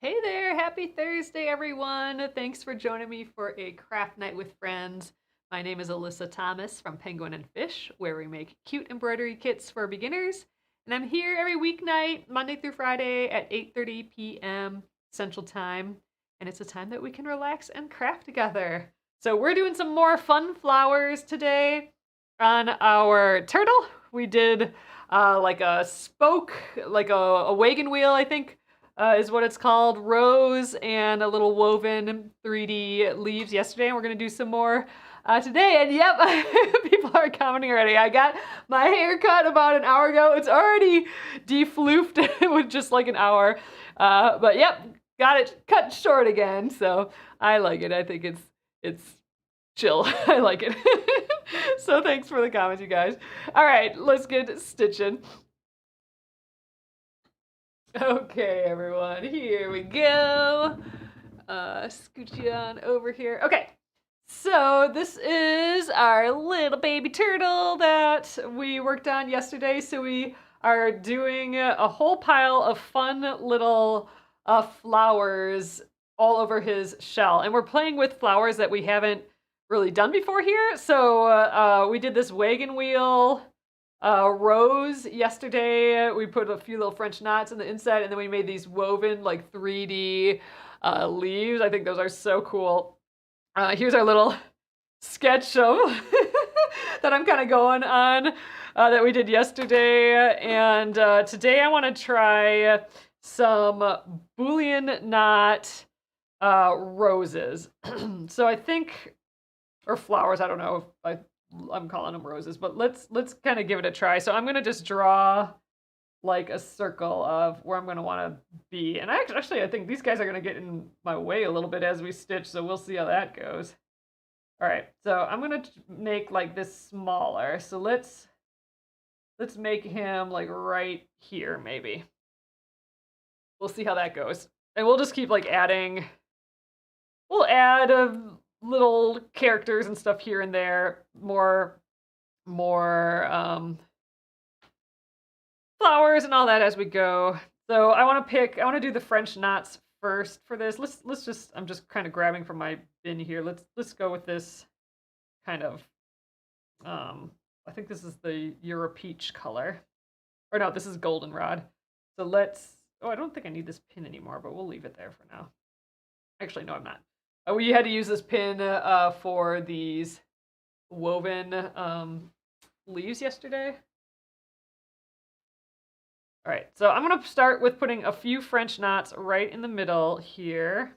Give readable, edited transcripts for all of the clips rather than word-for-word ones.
Hey there, happy Thursday, everyone. Thanks for joining me for a craft night with friends. My name is Alyssa Thomas from Penguin and Fish, where we make cute embroidery kits for beginners. And I'm here every weeknight, Monday through Friday at 8:30 p.m. Central Time. And it's a time that we can relax and craft together. So we're doing some more fun flowers today on our turtle. We did like a spoke, like a wagon wheel, I think is what it's called, rose and a little woven 3D leaves yesterday, and we're gonna do some more today. And yep, people are commenting already. I got my hair cut about an hour ago. It's already defloofed with just like an hour, but yep, got it cut short again. So I like it. I think it's chill. I like it. So thanks for the comments, you guys. All right, let's get stitching. Okay, everyone, here we go. Scoot you on over here. Okay, so this is our little baby turtle that we worked on yesterday. So we are doing a whole pile of fun little flowers all over his shell. And we're playing with flowers that we haven't really done before here. So we did this wagon wheel rose yesterday. We put a few little French knots in the inside, and then we made these woven like 3D leaves. I think those are so cool. Here's our little sketch of that I'm kind of going on that we did yesterday. And today I want to try some Boolean knot roses. So I think, or flowers, I don't know if I'm calling them roses, but let's kind of give it a try. So I'm gonna just draw like a circle of where I'm gonna want to be. And actually I think these guys are gonna get in my way a little bit as we stitch, so we'll see how that goes. All right, so I'm gonna make like this smaller. So let's make him like right here maybe. We'll see how that goes. And we'll just keep like adding, we'll add little characters and stuff here and there, more flowers and all that as we go. So I want to do the French knots first for this. Let's just, I'm just kind of grabbing from my bin here. Let's go with this kind of I think this is the Euro peach color. Or no, this is goldenrod. So oh, I don't think I need this pin anymore, but we'll leave it there for now. Actually, no, I'm not. We had to use this pin for these woven leaves yesterday. All right, so I'm gonna start with putting a few French knots right in the middle here.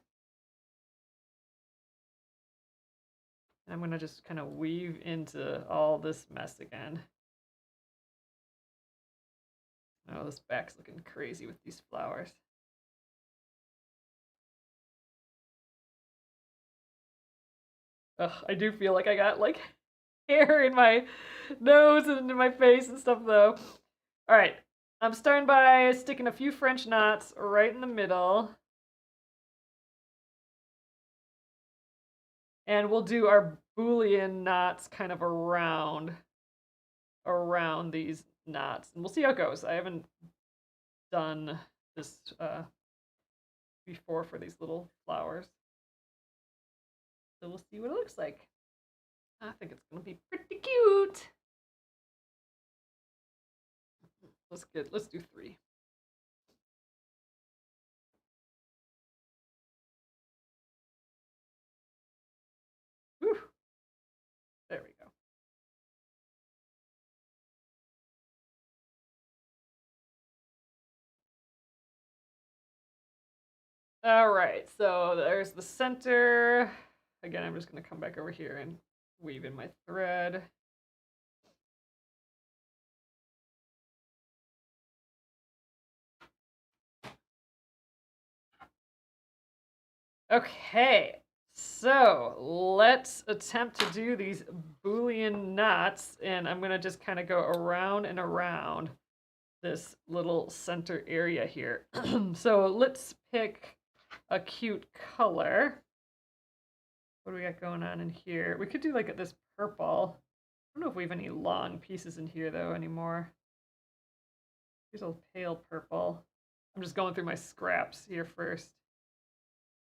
I'm gonna just kind of weave into all this mess again. Oh, this back's looking crazy with these flowers. Ugh, I do feel like I got like hair in my nose and in my face and stuff though. All right, I'm starting by sticking a few French knots right in the middle. And we'll do our Boolean knots kind of around these knots. And we'll see how it goes. I haven't done this before for these little flowers. So we'll see what it looks like. I think it's gonna be pretty cute. Let's do 3. Whew. There we go. All right, so there's the center. Again, I'm just gonna come back over here and weave in my thread. Okay, so let's attempt to do these Boolean knots, and I'm gonna just kind of go around and around this little center area here. So let's pick a cute color. What do we got going on in here? We could do like this purple. I don't know if we have any long pieces in here though anymore. Here's a pale purple. I'm just going through my scraps here first.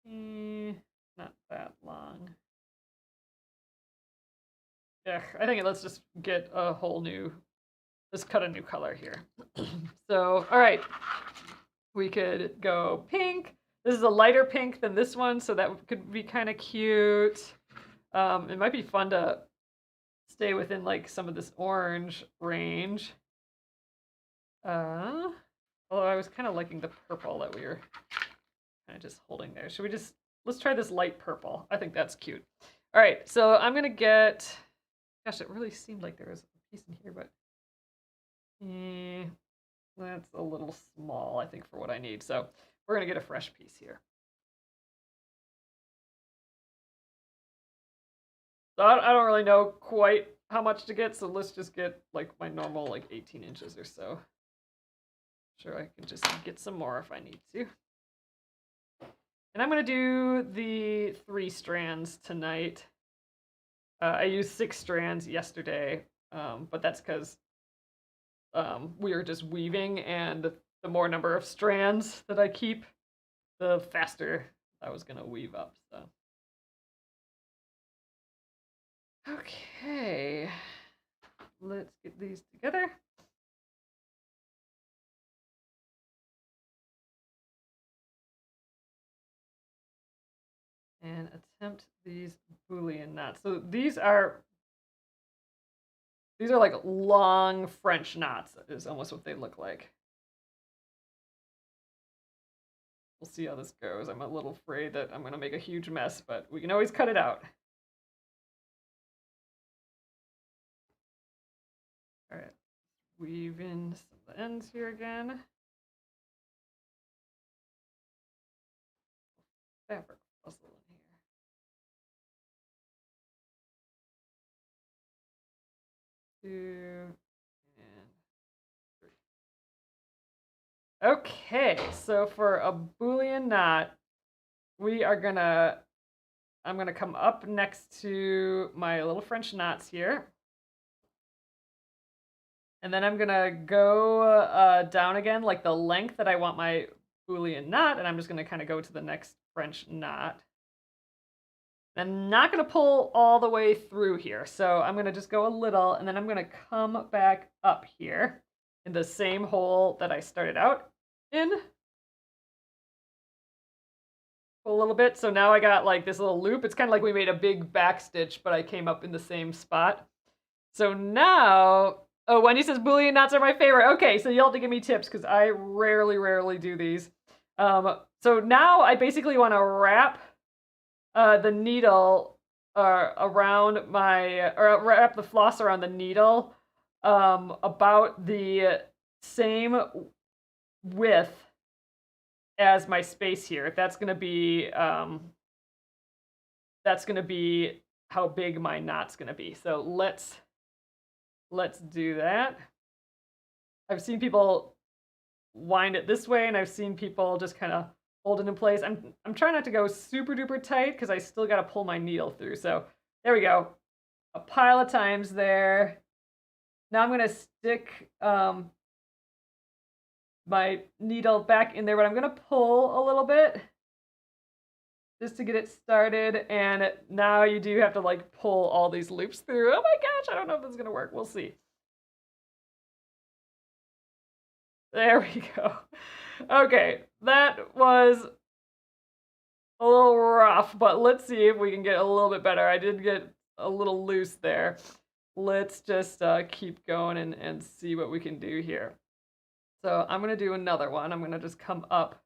Not that long. Yeah, I think let's just get a whole new, let's cut a new color here. So, all right, we could go pink. This is a lighter pink than this one, so that could be kind of cute. It might be fun to stay within like some of this orange range. Although I was kind of liking the purple that we were kind of just holding there. Should we just, let's try this light purple. I think that's cute. All right, so I'm gonna get, gosh, it really seemed like there was a piece in here, but that's a little small, I think, for what I need. So we're gonna get a fresh piece here. So I don't really know quite how much to get, so let's just get like my normal like 18 inches or so. Sure, I can just get some more if I need to. And I'm gonna do the 3 strands tonight. I used 6 strands yesterday, but that's because we were just weaving, and the more number of strands that I keep, the faster I was gonna weave up. So, okay, let's get these together. And attempt these Boolean knots. So these are like long French knots, is almost what they look like. We'll see how this goes. I'm a little afraid that I'm going to make a huge mess, but we can always cut it out. All right, weave in some of the ends here again. Fabric puzzle in here. 2 and 3. Okay, so for a Boolean knot, I'm gonna come up next to my little French knots here. And then I'm gonna go down again, like the length that I want my Boolean knot, and I'm just gonna kind of go to the next French knot. I'm not gonna pull all the way through here, so I'm gonna just go a little, and then I'm gonna come back up here in the same hole that I started out in. Pull a little bit, so now I got like this little loop. It's kind of like we made a big back stitch, but I came up in the same spot. So now, oh, Wendy says Boolean knots are my favorite. Okay, so you'll have to give me tips because I rarely do these. So now I basically want to wrap the needle around my, or wrap the floss around the needle about the same width as my space here. That's gonna be how big my knot's gonna be. So let's do that. I've seen people wind it this way, and I've seen people just kind of hold it in place. I'm trying not to go super duper tight because I still got to pull my needle through. So there we go. A pile of times there. Now I'm going to stick my needle back in there, but I'm going to pull a little bit just to get it started. And now you do have to like pull all these loops through. Oh my gosh, I don't know if this is going to work. We'll see. There we go. Okay, that was a little rough, but let's see if we can get a little bit better. I did get a little loose there. Let's just keep going and see what we can do here. So I'm going to do another one. I'm going to just come up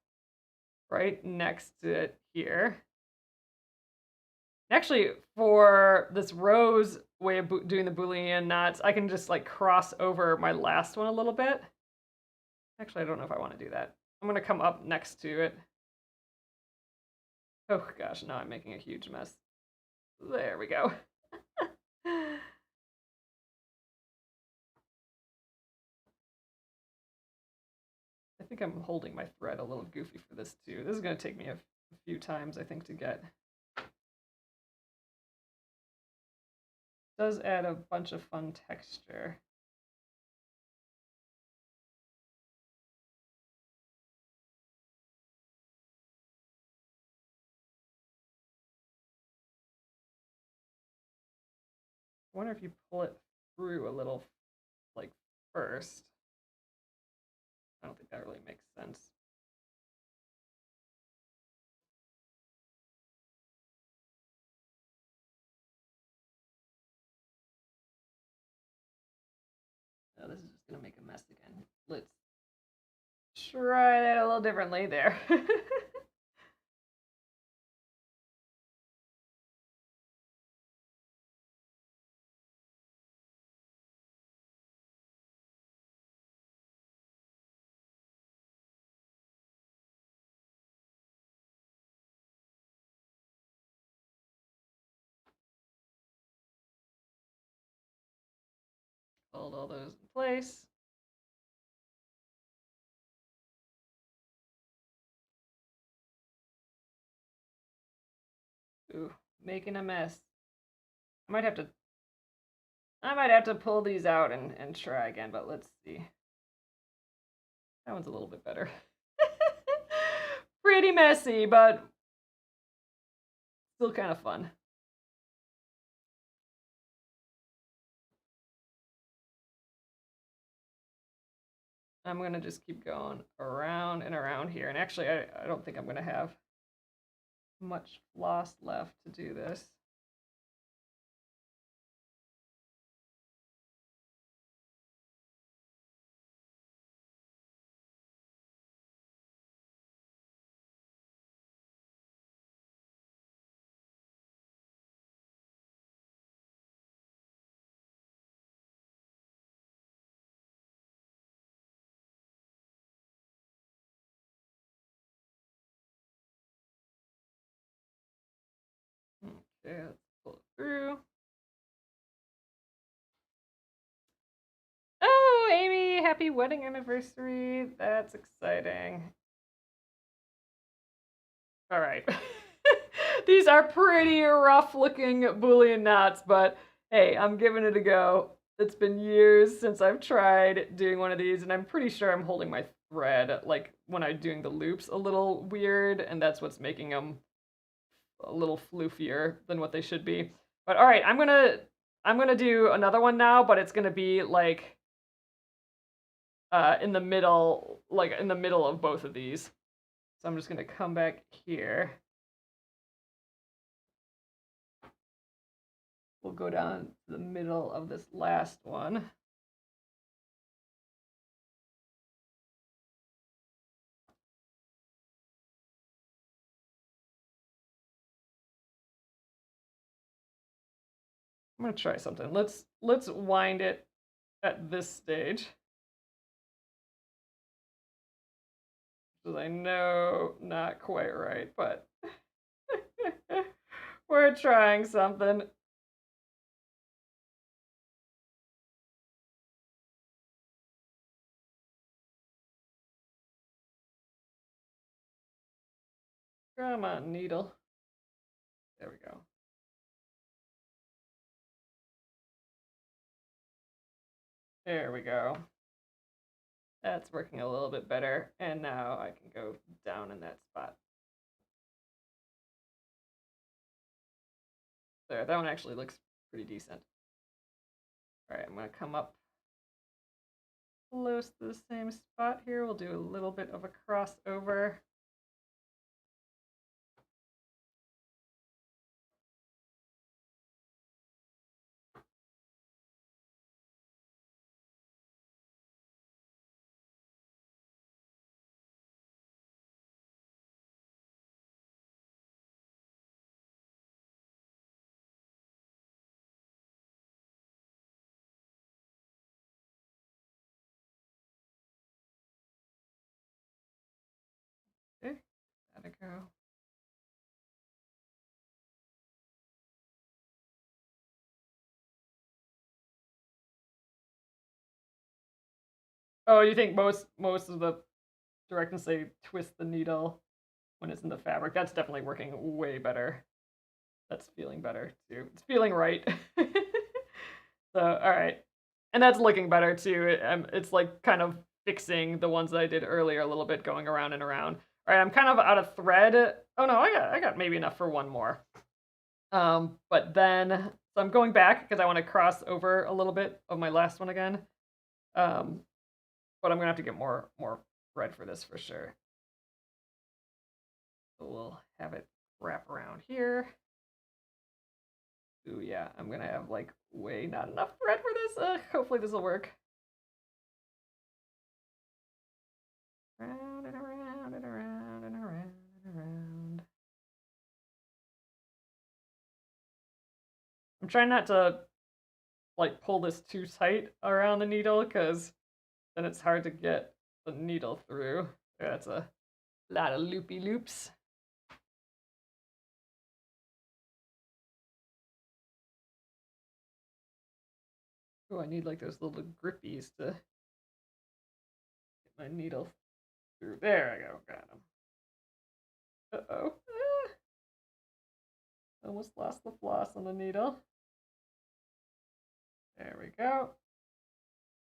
right next to it here. Actually, for this rose way of doing the Boolean knots, I can just like cross over my last one a little bit. Actually, I don't know if I want to do that. I'm going to come up next to it. Oh gosh, now I'm making a huge mess. There we go. I think I'm holding my thread a little goofy for this too. This is going to take me a few times, I think, to get. It does add a bunch of fun texture. I wonder if you pull it through a little, like, first. I don't think that really makes sense. Oh, this is just gonna make a mess again. Let's try that a little differently there. Hold all those in place. Ooh, making a mess. I might have to pull these out and try again, but let's see. That one's a little bit better. Pretty messy, but still kind of fun. I'm gonna just keep going around and around here. And actually, I don't think I'm gonna have much floss left to do this. Okay, let's pull it through. Oh, Amy, happy wedding anniversary. That's exciting. All right. These are pretty rough looking Boolean knots, but hey, I'm giving it a go. It's been years since I've tried doing one of these, and I'm pretty sure I'm holding my thread, like when I'm doing the loops, a little weird, and that's what's making them a little floofier than what they should be. But all right, I'm gonna do another one now, but it's gonna be like in the middle, of both of these. So I'm just gonna come back here. We'll go down to the middle of this last one. I'm gonna try something. Let's wind it at this stage. Because I know not quite right, but we're trying something. Come on, needle. There we go. There we go. That's working a little bit better. And now I can go down in that spot. There, that one actually looks pretty decent. All right, I'm gonna come up close to the same spot here. We'll do a little bit of a crossover. Okay, gotta go. Oh, you think most of the directions say twist the needle when it's in the fabric? That's definitely working way better. That's feeling better too. It's feeling right. So, all right. And that's looking better too. It's like kind of fixing the ones that I did earlier a little bit, going around and around. All right, I'm kind of out of thread. Oh no, I got maybe enough for one more. But then So I'm going back because I want to cross over a little bit of my last one again. Um, but I'm gonna have to get more thread for this for sure. So we'll have it wrap around here. Ooh, yeah, I'm gonna have like way not enough thread for this. Hopefully this will work. Round and around and around and around and around. I'm trying not to like pull this too tight around the needle because then it's hard to get the needle through. That's a lot of loopy loops. Oh, I need like those little grippies to get my needle through. There I go, got them. Uh-oh. Almost lost the floss on the needle. There we go.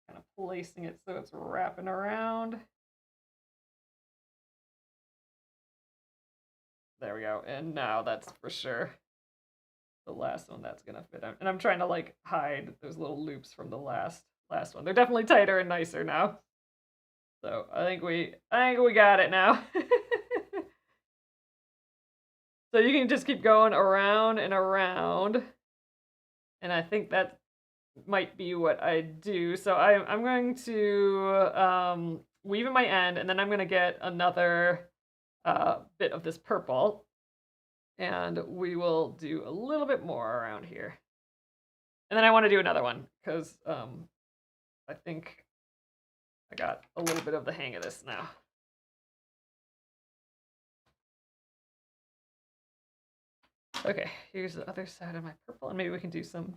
Kind of placing it so it's wrapping around. There we go. And now that's for sure the last one that's gonna fit. And I'm trying to like hide those little loops from the last one. They're definitely tighter and nicer now. So I think we got it now. So you can just keep going around and around. And I think that might be what I do. So I'm going to weave in my end, and then I'm going to get another bit of this purple, and we will do a little bit more around here. And then I want to do another one because I think I got a little bit of the hang of this now. Okay, here's the other side of my purple, and maybe we can do some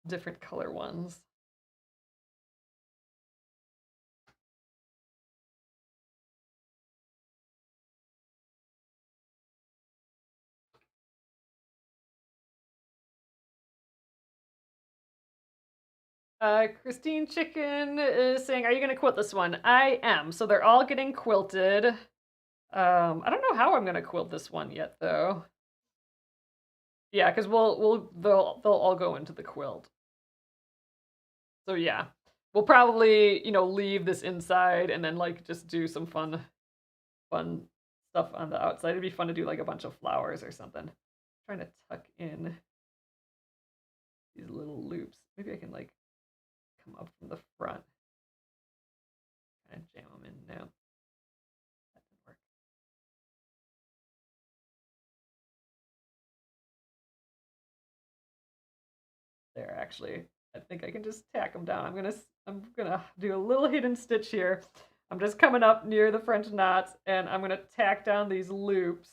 different color ones. Christine Chicken is saying, "Are you going to quilt this one?" I am. So they're all getting quilted. I don't know how I'm going to quilt this one yet, though. Yeah, because they'll all go into the quilt. So yeah, we'll probably leave this inside and then like just do some fun stuff on the outside. It'd be fun to do like a bunch of flowers or something. I'm trying to tuck in these little loops. Maybe I can like come up from the front. Kind of jam them in now. That didn't work. There, actually, I think I can just tack them down. I'm gonna do a little hidden stitch here. I'm just coming up near the French knots, and I'm gonna tack down these loops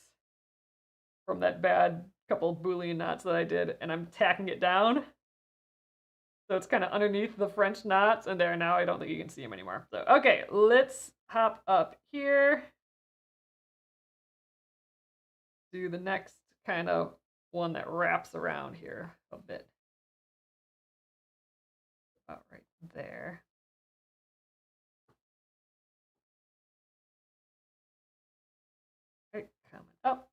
from that bad couple Boolean knots that I did, and I'm tacking it down. So it's kind of underneath the French knots, and there now I don't think you can see them anymore. So, okay, let's hop up here. Do the next kind of one that wraps around here a bit. About right there. Okay, coming up.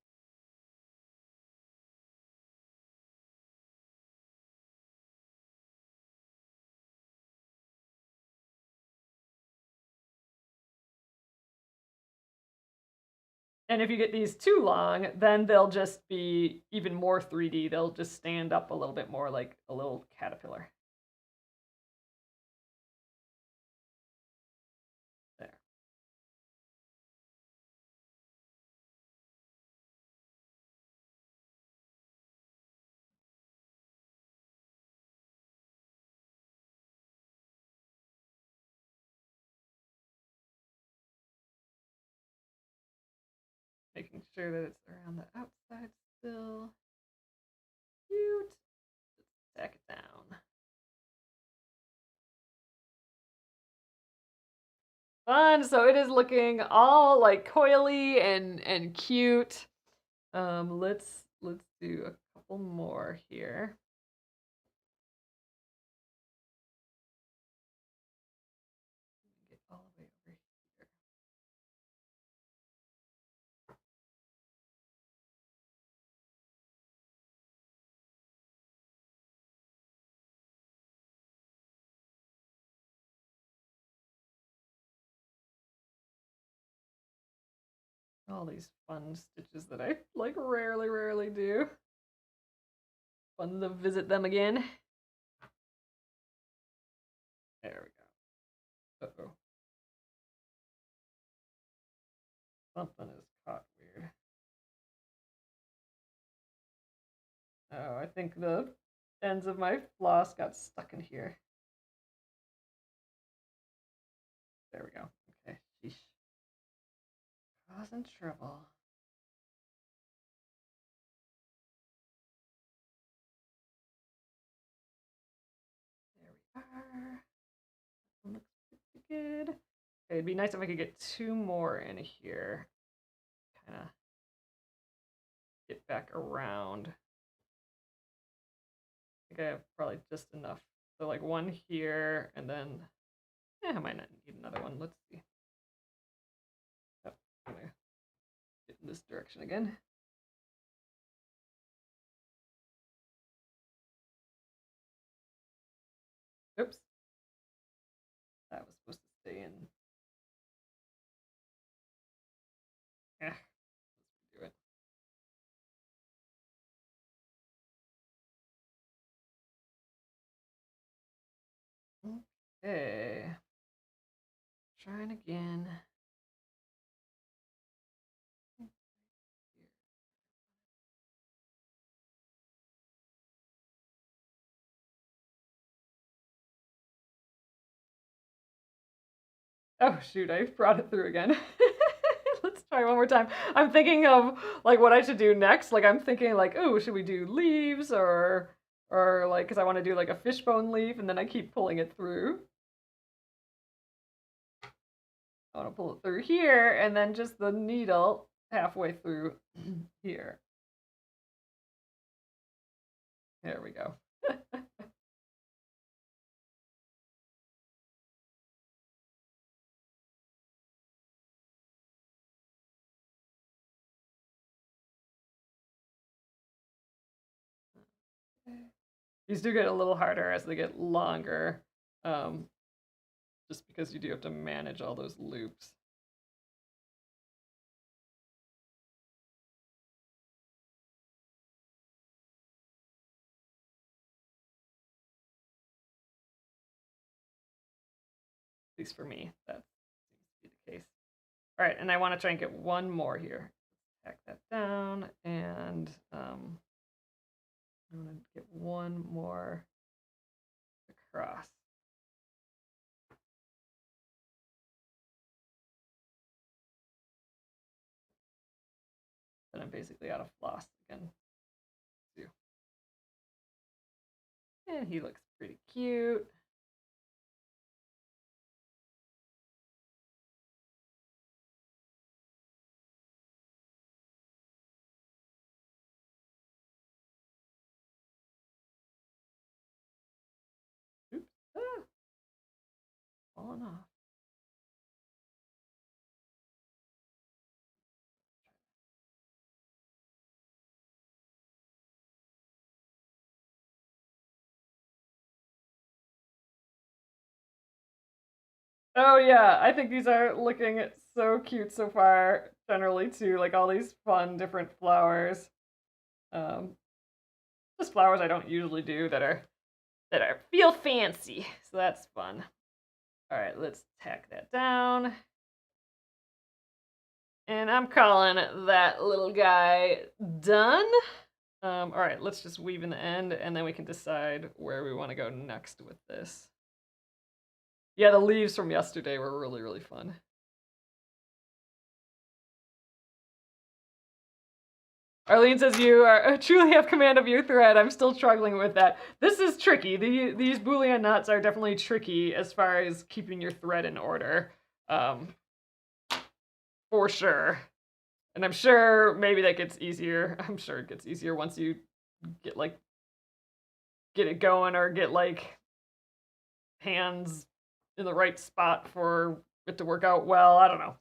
And if you get these too long, then they'll just be even more 3D. They'll just stand up a little bit more like a little caterpillar. There. Making sure that it's around the outside still. Cute. Tack it down. Fun. So it is looking all like coily and cute. Let's do a couple more here. Get all the way over here. All these fun stitches that I like rarely do. Fun to visit them again. There we go. Uh-oh. Something is caught weird. Oh, I think the ends of my floss got stuck in here. There we go. Okay. Sheesh. Causing trouble. There we are. That looks pretty good. Okay, it'd be nice if I could get 2 more in here. Kind of get back around. I think I have probably just enough. So like 1 here, and then I might not need another one. Let's see. Oh, I'm gonna get in this direction again. Oops. That was supposed to stay in. Yeah, let's do it. Okay. Trying again. Oh shoot, I brought it through again. Let's try one more time. I'm thinking of like what I should do next. Like I'm thinking like, oh, should we do leaves or like because I want to do like a fishbone leaf, and then I keep pulling it through. I want to pull it through here, and then just the needle halfway through here. There we go. These do get a little harder as they get longer, just because you do have to manage all those loops. At least for me, that seems to be the case. All right, and I want to try and get 1 more here. Tack that down, and I'm going to get 1 more across. Then I'm basically out of floss again. And he looks pretty cute. Oops. Ah. Falling off. Oh yeah, I think these are looking so cute so far. Generally too, like all these fun different flowers. Um, just flowers I don't usually do that are feel fancy. So that's fun. All right, let's tack that down. And I'm calling that little guy done. All right, let's just weave in the end, and then we can decide where we want to go next with this. Yeah, the leaves from yesterday were really fun. Arlene says you are truly have command of your thread. I'm still struggling with that. This is tricky. These Boolean knots are definitely tricky as far as keeping your thread in order, for sure. And I'm sure maybe that gets easier. I'm sure it gets easier once you get it going or get like hands in the right spot for it to work out well. I don't know.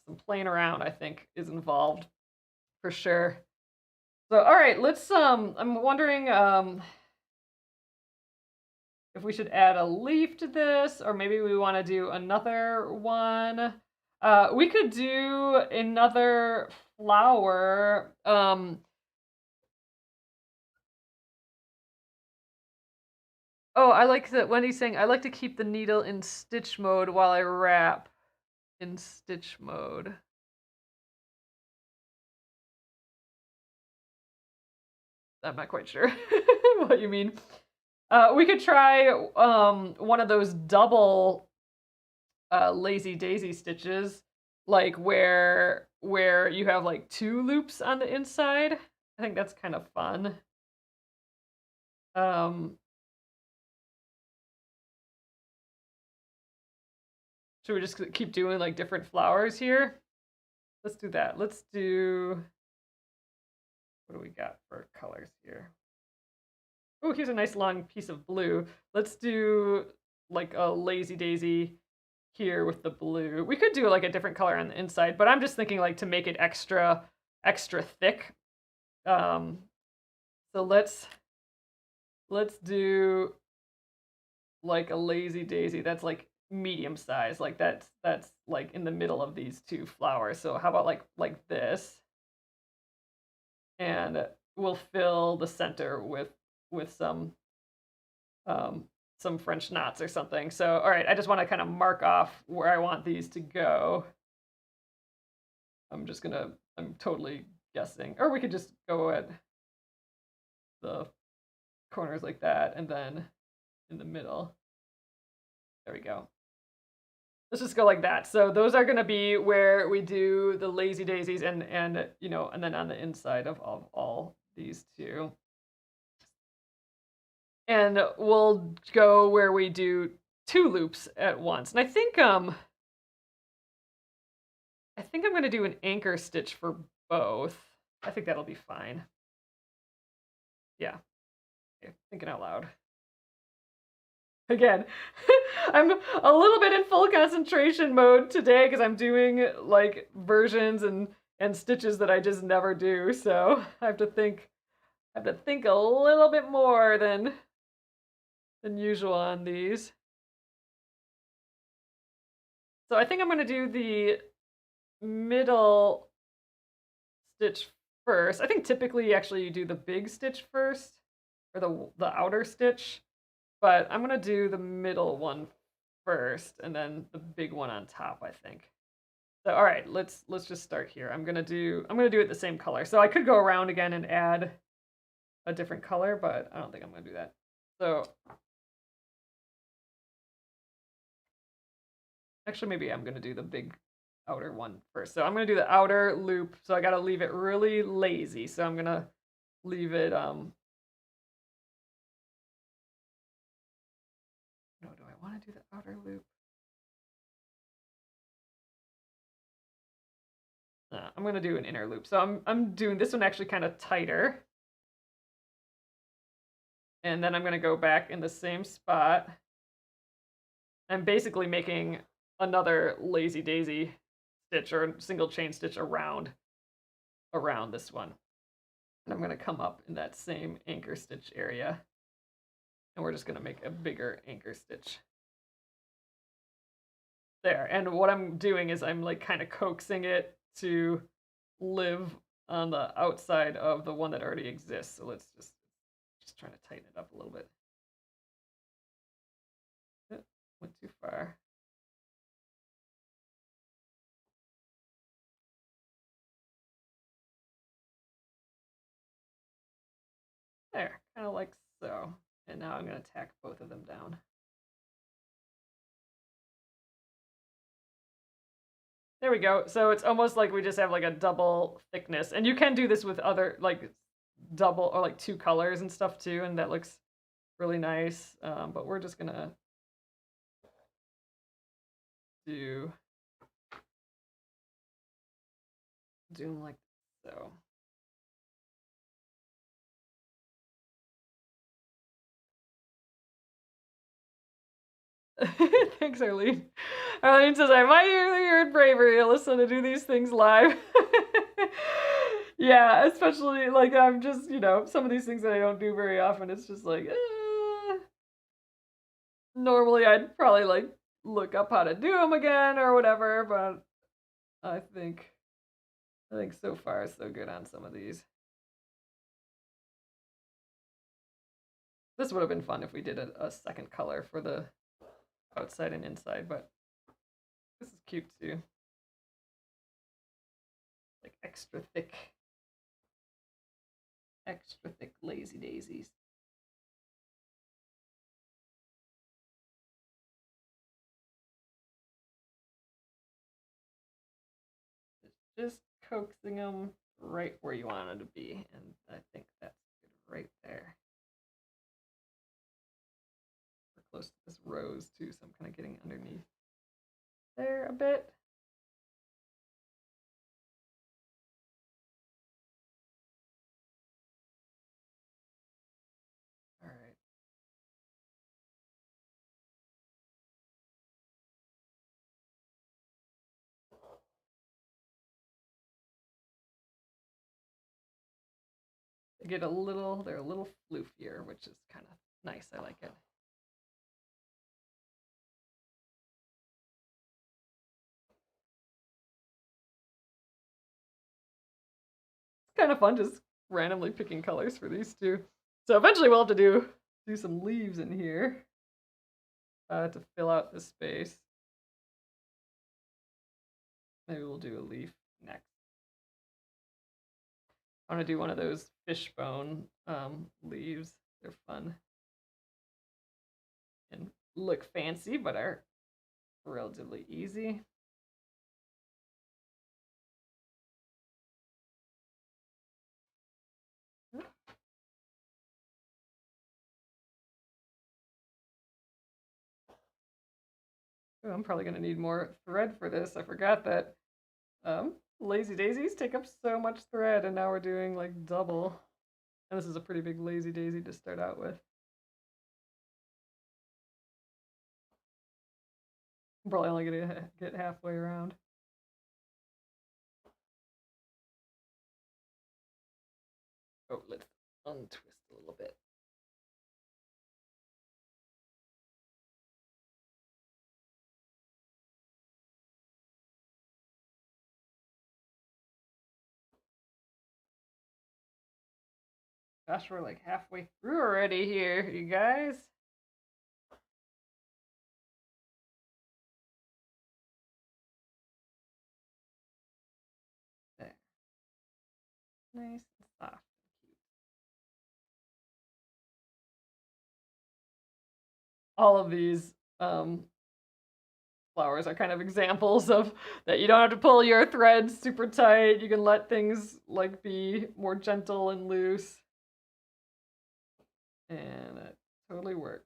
Some playing around, I think, is involved for sure. So, all right, let's. I'm wondering if we should add a leaf to this, or maybe we want to do another one. We could do another flower. Oh, I like that Wendy's saying I like to keep the needle in stitch mode while I wrap in stitch mode. I'm not quite sure what you mean. We could try one of those double lazy daisy stitches, like where you have like two loops on the inside. I think that's kind of fun. Um, should we just keep doing like different flowers here? Let's do that. Let's do, what do we got for colors here? Oh, here's a nice long piece of blue. Let's do like a lazy daisy here with the blue. We could do like a different color on the inside, but I'm just thinking like to make it extra thick. So let's do like a lazy daisy that's like medium size, like that's like in the middle of these two flowers. So how about like this, and we'll fill the center with some French knots or something. So all right, I just want to kind of mark off where I want these to go. I'm totally guessing, or we could just go at the corners like that, and then in the middle. There we go. Let's just go like that. So those are going to be where we do the lazy daisies, and you know, and then on the inside of all these two. And we'll go where we do two loops at once. And I think I'm going to do an anchor stitch for both. I think that'll be fine. Yeah. Okay, thinking out loud. Again, I'm a little bit in full concentration mode today because I'm doing like versions and stitches that I just never do. So I have to think a little bit more than usual on these. So I think I'm going to do the middle stitch first. I think typically actually you do the big stitch first, or the outer stitch, but I'm going to do the middle one first and then the big one on top, I think. So all right, let's just start here. I'm going to do it the same color. So I could go around again and add a different color, but I don't think I'm going to do that. So actually maybe I'm going to do the big outer one first. So I'm going to do the outer loop. So I got to leave it really lazy. So I'm going to leave it no, do I want to do the outer loop? No, I'm going to do an inner loop. So I'm doing this one actually kind of tighter. And then I'm going to go back in the same spot. I'm basically making another lazy daisy stitch or single chain stitch around this one. And I'm going to come up in that same anchor stitch area. And we're just going to make a bigger anchor stitch there. And what I'm doing is I'm like kind of coaxing it to live on the outside of the one that already exists. So let's just trying to tighten it up a little bit. Went too far. There, kind of like so. And now I'm going to tack both of them down. There we go. So it's almost like we just have like a double thickness. And you can do this with other like double or like two colors and stuff too, and that looks really nice. But we're just gonna do them like so. Thanks, Arlene. Arlene says, I might hear bravery, Alyssa, to do these things live. Yeah, especially like I'm just, you know, some of these things that I don't do very often, it's just like, normally I'd probably like look up how to do them again or whatever, but I think so far so good on some of these. This would have been fun if we did a second color for the outside and inside, but this is cute too. Like extra thick lazy daisies. Just coaxing them right where you want them to be, and I think that's good right there. We're close to this rose too, so I'm kind of getting underneath there a bit. All right. They get they're a little floofier, which is kind of nice. I like it. It's kind of fun just randomly picking colors for these two. So eventually we'll have to do some leaves in here to fill out the space. Maybe we'll do a leaf next. I want to do one of those fishbone leaves. They're fun and look fancy, but are relatively easy. Oh, I'm probably going to need more thread for this. I forgot that lazy daisies take up so much thread, and now we're doing like double. And this is a pretty big lazy daisy to start out with. I'm probably only going to get halfway around. Oh, let's untwist a little bit. Gosh, we're like halfway through already here, you guys. There. Nice and soft and cute. All of these flowers are kind of examples of that you don't have to pull your threads super tight. You can let things like be more gentle and loose. And it totally works.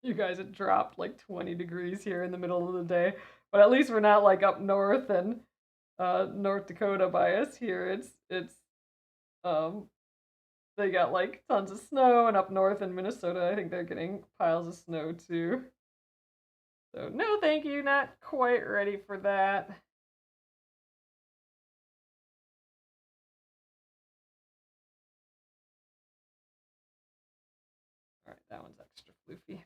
You guys, it dropped like 20 degrees here in the middle of the day, but at least we're not like up north and North Dakota by us here. It's um they got like tons of snow, and up north in Minnesota, I think they're getting piles of snow too. So no, thank you, not quite ready for that. All right, that one's extra floofy.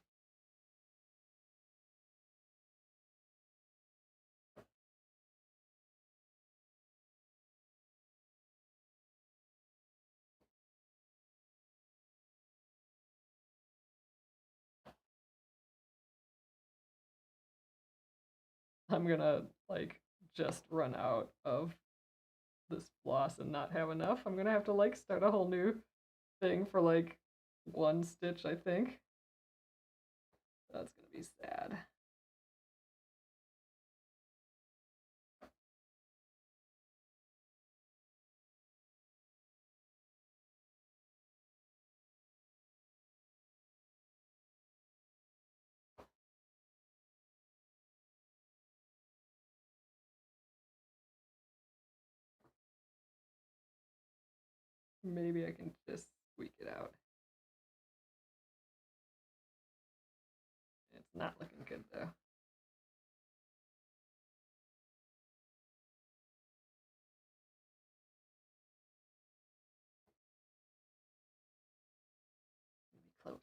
I'm gonna like just run out of this floss and not have enough. I'm gonna have to like start a whole new thing for like one stitch, I think. That's gonna be sad. Maybe I can just tweak it out. It's not looking good though. Maybe close.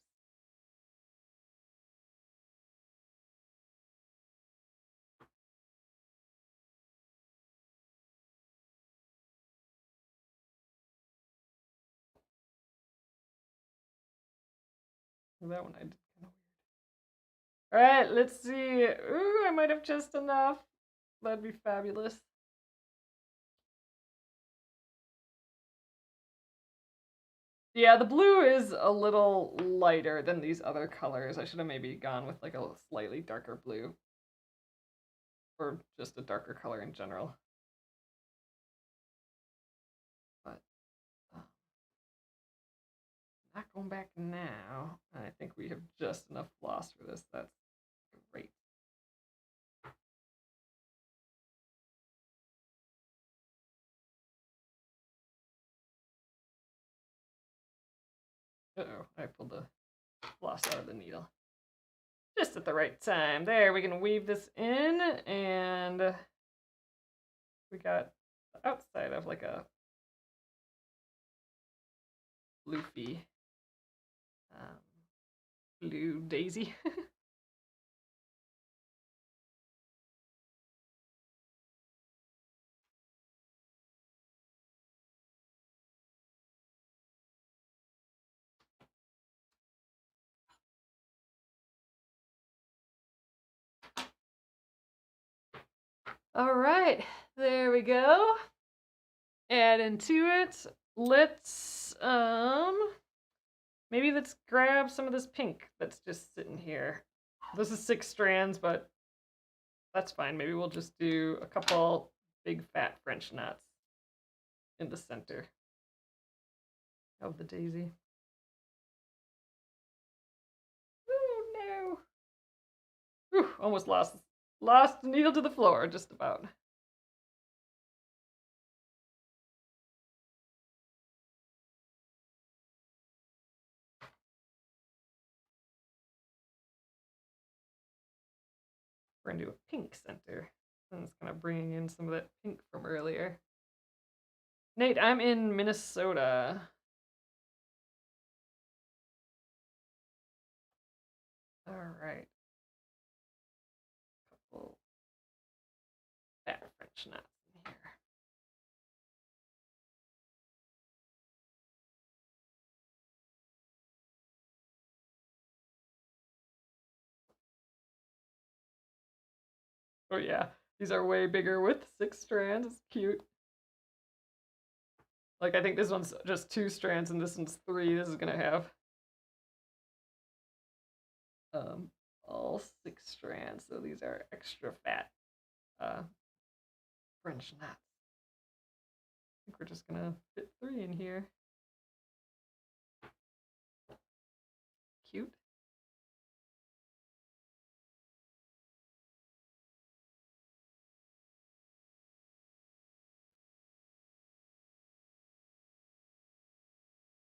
That one I did kind of weird. All right, let's see. Ooh, I might have just enough. That'd be fabulous. Yeah, the blue is a little lighter than these other colors. I should have maybe gone with like a slightly darker blue. Or just a darker color in general. But not going back now. I think we have just enough floss for this. That's great. Uh-oh, I pulled the floss out of the needle. Just at the right time. There, we can weave this in, and we got the outside of like a floofy blue daisy. All right, there we go. Add into it. Let's maybe let's grab some of this pink that's just sitting here. This is 6 strands, but that's fine. Maybe we'll just do a couple big fat French knots in the center of the daisy. Oh no! Whew, almost lost the needle to the floor, just about. We're gonna do a pink center. And it's kind of bringing in some of that pink from earlier. Nate, I'm in Minnesota. All right. Couple fat French knots in here. Oh yeah, these are way bigger with 6 strands. It's cute. Like I think this one's just 2 strands and this one's 3. This is gonna have all 6 strands. So these are extra fat French knots. I think we're just gonna fit 3 in here. Cute.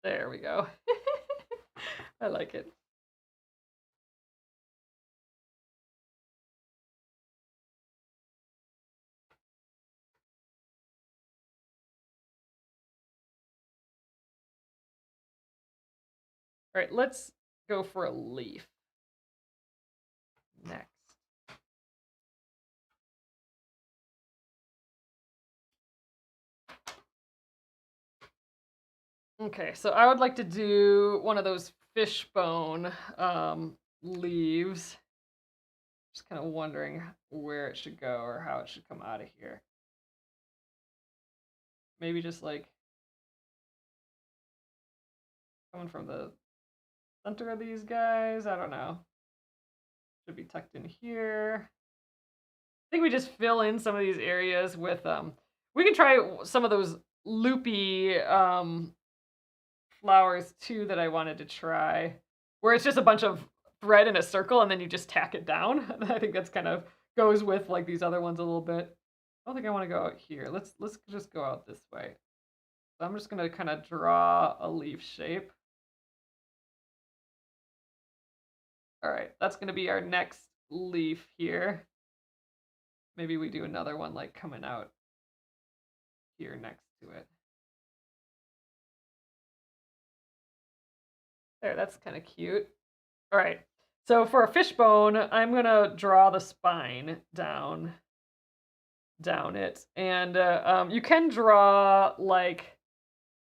There we go. I like it. All right, let's go for a leaf next. Okay, so I would like to do one of those fishbone leaves. Just kind of wondering where it should go or how it should come out of here. Maybe just like coming from the center of these guys. I don't know. Should be tucked in here. I think we just fill in some of these areas with we can try some of those loopy flowers too that I wanted to try, where it's just a bunch of thread in a circle and then you just tack it down. I think that's kind of goes with like these other ones a little bit. I don't think I want to go out here. Let's just go out this way. So I'm just gonna kind of draw a leaf shape. All right, that's going to be our next leaf here. Maybe we do another one like coming out here next to it. There, that's kind of cute. All right, so for a fishbone, I'm going to draw the spine down it. And you can draw like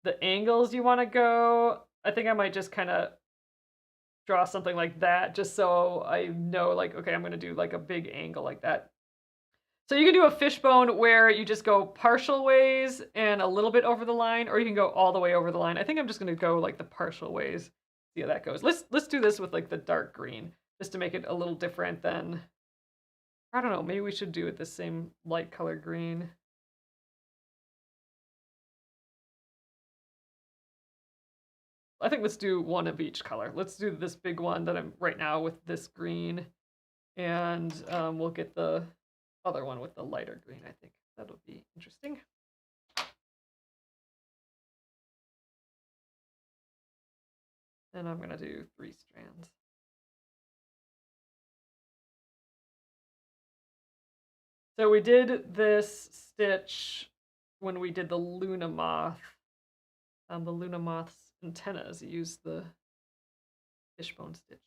the angles you want to go. I think I might just kind of draw something like that just so I know like, okay, I'm going to do like a big angle like that. So you can do a fishbone where you just go partial ways and a little bit over the line, or you can go all the way over the line. I think I'm just going to go like the partial ways. See how that goes. Let's do this with like the dark green just to make it a little different than, I don't know, maybe we should do it the same light color green. I think let's do one of each color. Let's do this big one that I'm right now with this green, and we'll get the other one with the lighter green. I think that'll be interesting. And I'm gonna do 3 strands. So we did this stitch when we did the Luna moth. The Luna moth's antennas use the fishbone stitch.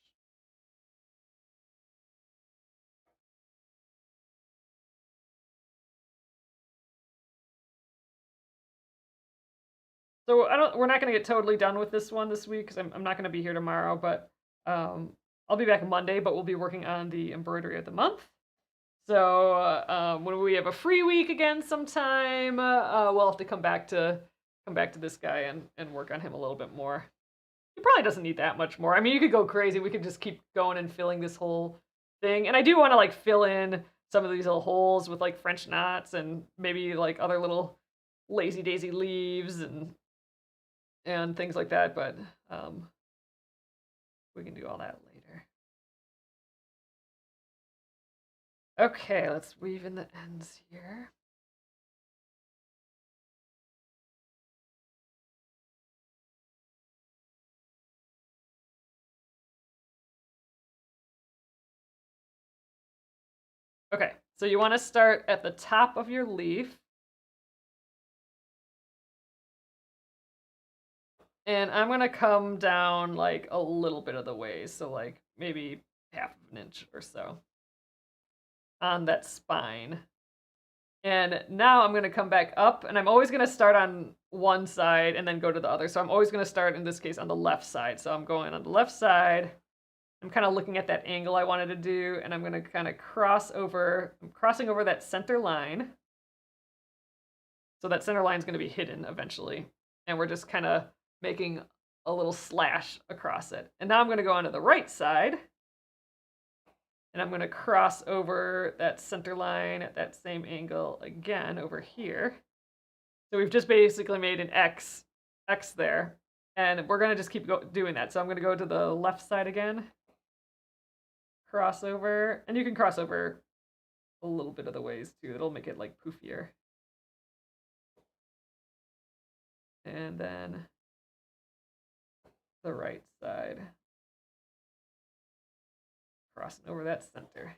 So we're not going to get totally done with this one this week because I'm not going to be here tomorrow, but I'll be back Monday, but we'll be working on the embroidery of the month. So when we have a free week again sometime, we'll have to come back to this guy and work on him a little bit more. He probably doesn't need that much more. I mean, you could go crazy. We could just keep going and filling this whole thing. And I do want to like fill in some of these little holes with like French knots and maybe like other little lazy daisy leaves and things like that, but we can do all that later. Okay, let's weave in the ends here. Okay, so you want to start at the top of your leaf. And I'm going to come down like a little bit of the way, so like maybe half of an inch or so on that spine. And now I'm going to come back up, and I'm always going to start on one side and then go to the other. So I'm always going to start, in this case, on the left side. So I'm going on the left side. I'm kind of looking at that angle I wanted to do, and I'm going to kind of cross over. I'm crossing over that center line. So that center line is going to be hidden eventually. And we're just kind of making a little slash across it. And now I'm going to go onto the right side. And I'm going to cross over that center line at that same angle again over here. So we've just basically made an X there. And we're going to just keep doing that. So I'm going to go to the left side again. Cross over. And you can cross over a little bit of the ways too. It'll make it like poofier. And then the right side. Crossing over that center.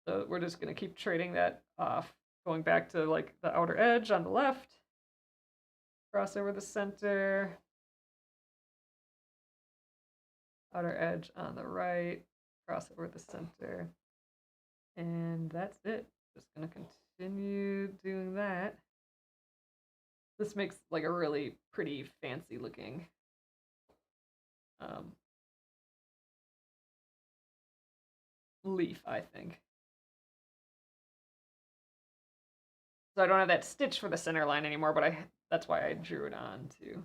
So we're just going to keep trading that off, going back to like the outer edge on the left, cross over the center, outer edge on the right, cross over the center, and that's it. Just going to continue doing that. This makes like a really pretty fancy looking leaf, I think. So I don't have that stitch for the center line anymore, but that's why I drew it on too.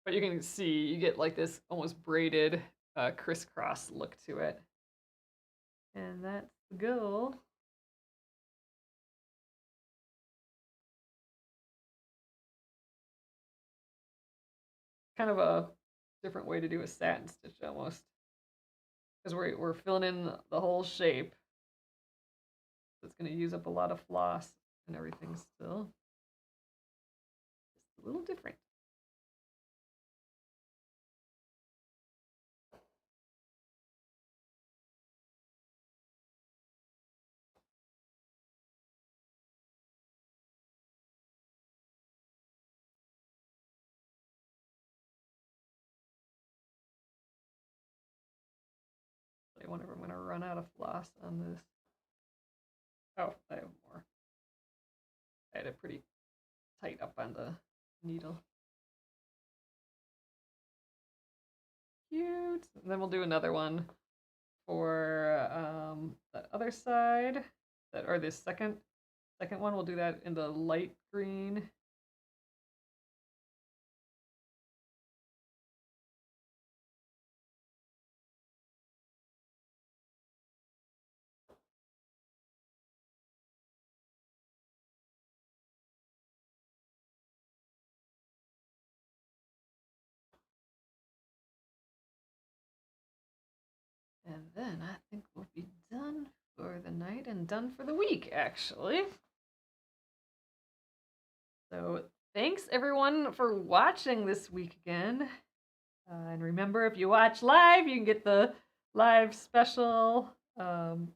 But you can see, you get like this almost braided crisscross look to it. And that's the goal. Kind of a different way to do a satin stitch almost. Because we're filling in the whole shape. It's going to use up a lot of floss and everything still. Just a little different. I wonder if I'm going to run out of floss on this. Oh, I have more. I had it pretty tight up on the needle. Cute. And then we'll do another one for that other side, or this second one. We'll do that in the light green. And then I think we'll be done for the night and done for the week, actually. So thanks everyone for watching this week again. And remember, if you watch live, you can get the live special. Order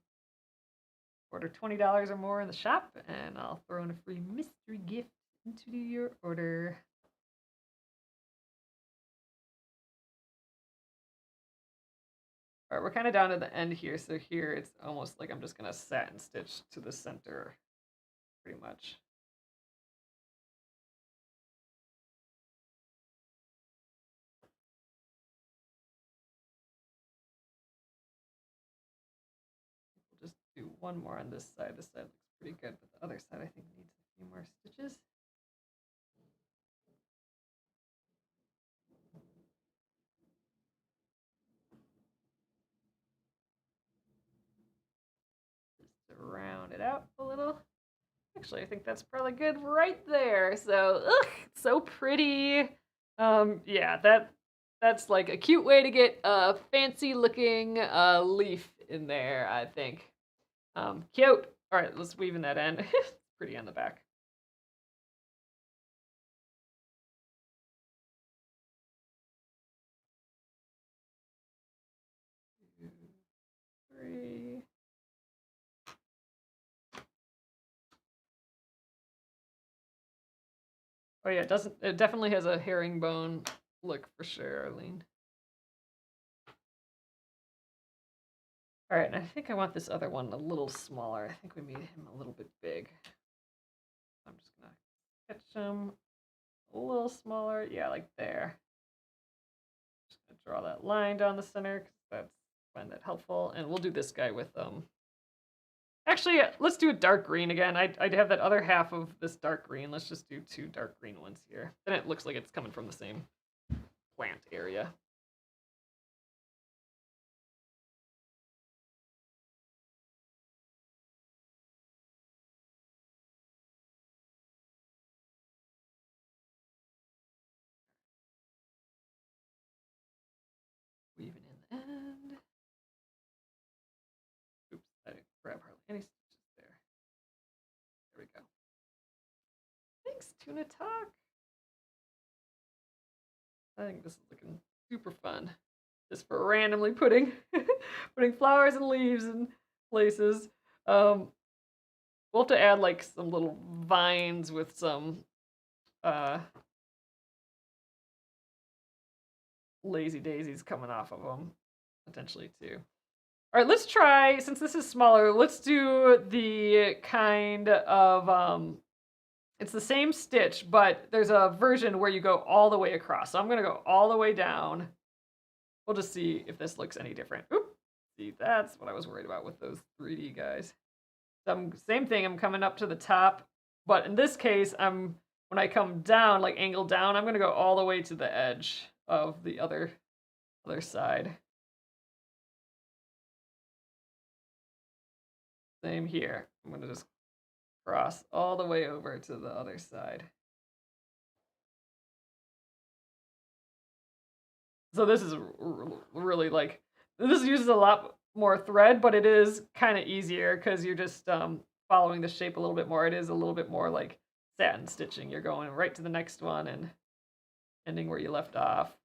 $20 or more in the shop, and I'll throw in a free mystery gift into your order. All right, we're kind of down to the end here, so here it's almost like I'm just gonna satin stitch to the center, pretty much. We'll just do one more on this side. This side looks pretty good, but the other side I think needs a few more stitches. Just to round it out a little. Actually, I think that's probably good right there. So, ugh, so pretty. Yeah, that's like a cute way to get a fancy looking leaf in there, I think. Cute. All right, let's weave in that end. It's pretty on the back. Two, three. Oh yeah, it definitely has a herringbone look for sure, Arlene. All right, and I think I want this other one a little smaller. I think we made him a little bit big. I'm just gonna catch him a little smaller. Yeah, like there. Just gonna draw that line down the center because I find that helpful. And we'll do this guy with Actually, let's do a dark green again. I'd have that other half of this dark green. Let's just do 2 dark green ones here. Then it looks like it's coming from the same plant area. Weaving in the end. Oops, I didn't grab hardly any stitches there. There we go. Thanks, Tuna Talk. I think this is looking super fun. Just for randomly putting putting flowers and leaves in places. We'll have to add like some little vines with some lazy daisies coming off of them, potentially too. All right, let's try, since this is smaller, let's do the kind of, it's the same stitch, but there's a version where you go all the way across. So I'm gonna go all the way down. We'll just see if this looks any different. Oop, see, that's what I was worried about with those 3D guys. So same thing, I'm coming up to the top, but in this case, when I come down, like angle down, I'm gonna go all the way to the edge of the other side. Same here. I'm gonna just cross all the way over to the other side. So this is really like, this uses a lot more thread, but it is kind of easier because you're just following the shape a little bit more. It is a little bit more like satin stitching. You're going right to the next one and ending where you left off.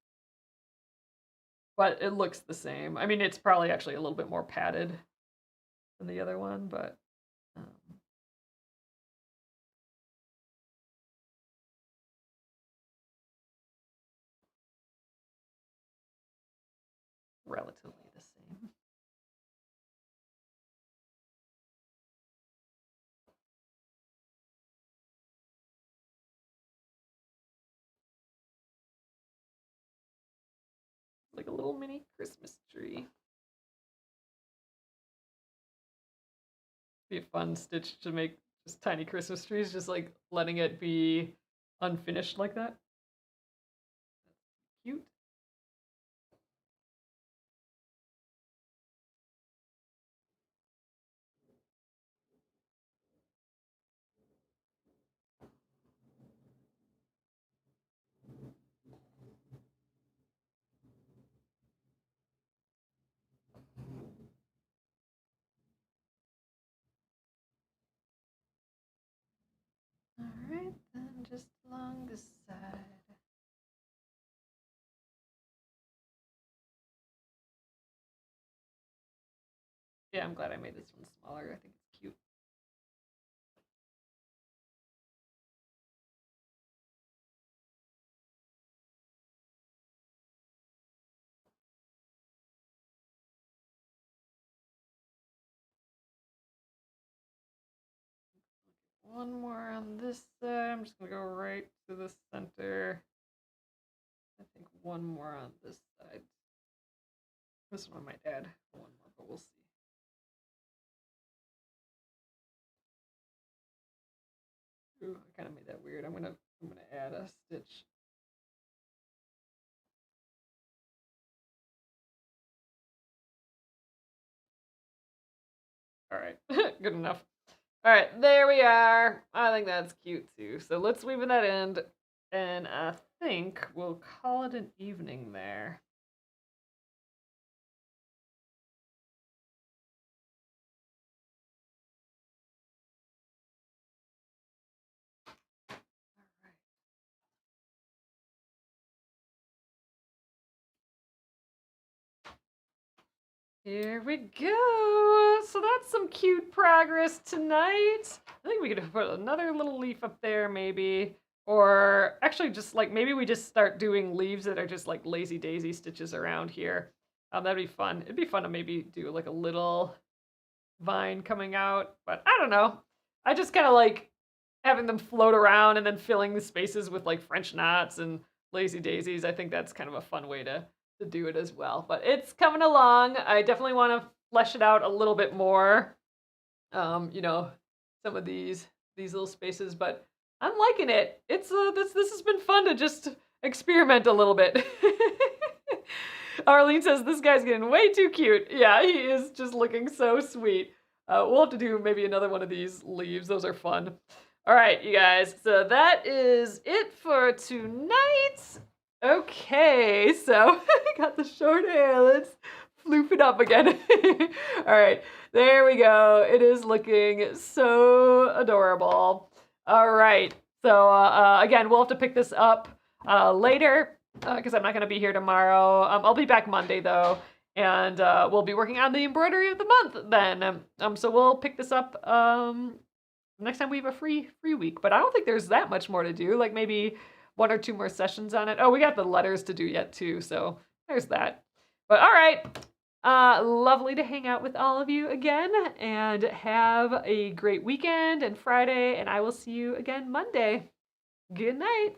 But it looks the same. I mean, it's probably actually a little bit more padded than the other one, but relatively the same. Like a little mini Christmas tree. Be a fun stitch to make just tiny Christmas trees, just like letting it be unfinished like that. Cute. All right, then just along this side. Yeah, I'm glad I made this one smaller. I think it's cute. One more on this side. I'm just gonna go right to the center. I think one more on this side. This one might add one more, but we'll see. Ooh, I kind of made that weird. I'm gonna add a stitch. All right, good enough. All right, there we are. I think that's cute too. So let's weave in that end, and I think we'll call it an evening there. Here we go. So that's some cute progress tonight. I think we could put another little leaf up there maybe. Or actually just like maybe we just start doing leaves that are just like lazy daisy stitches around here. That'd be fun. It'd be fun to maybe do like a little vine coming out. But I don't know. I just kind of like having them float around and then filling the spaces with like French knots and lazy daisies. I think that's kind of a fun way to do it as well. But it's coming along. I definitely want to flesh it out a little bit more. You know, some of these little spaces, but I'm liking it. It's this has been fun to just experiment a little bit. Arlene says this guy's getting way too cute. Yeah, he is just looking so sweet. We'll have to do maybe another one of these leaves. Those are fun. All right, you guys. So that is it for tonight. Okay, so I got the short hair. Let's floof it up again. All right, there we go. It is looking so adorable. All right, so again, we'll have to pick this up later because I'm not going to be here tomorrow. I'll be back Monday though, and we'll be working on the embroidery of the month then. So we'll pick this up next time we have a free week. But I don't think there's that much more to do. Like maybe 1 or 2 more sessions on it. Oh, we got the letters to do yet too, so there's that. But all right, lovely to hang out with all of you again, and have a great weekend and Friday, and I will see you again Monday. Good night.